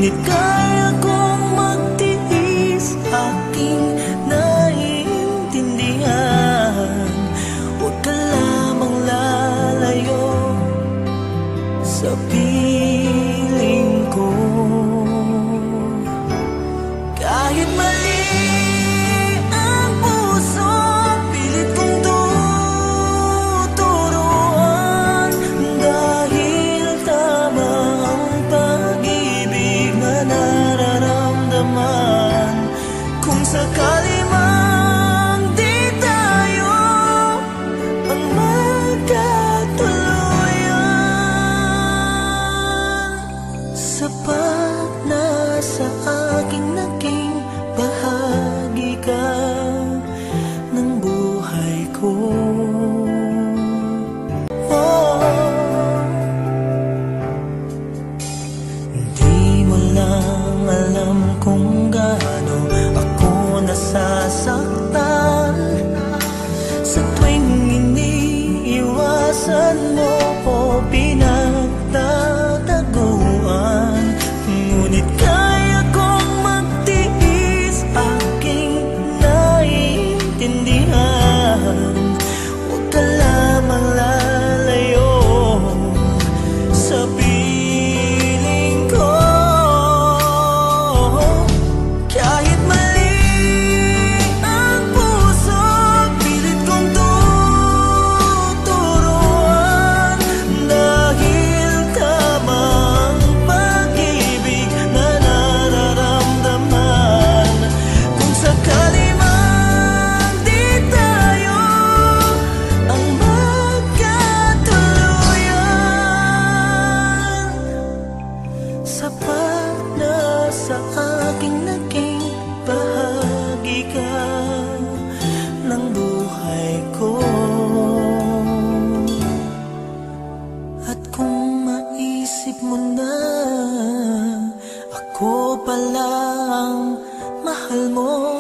Ngunit kaya kong magtiis, aking naiintindihan. Huwag ka lamang lalayo sa piling ko. Kahit mali ang puso, pilit kong tuturuan. Dahil tama ang pag-ibig na nararamdaman. Kung sakali mang di tayo ang magkatuluyan, sapat na sa aking naging bahagi ka ng buhay ko. Hindi mo lang alam kung gaano ako nasasaktan sa tuwing iniiwasan mo o pinagtataguan. Ngunit kaya kong magtiis, aking naiintindihan. Huwag ka lamang lalayo sa piling ko. Kahit mali ang puso, pilit kong tuturuan. Dahil tama ang pag-ibig na nararamdaman. Kung sakali man di tayo ang magkatuluyan, sapat na sa aking naging bahagi ka ng buhay ko. At kung maisip mo na ako pala ang mahal mo,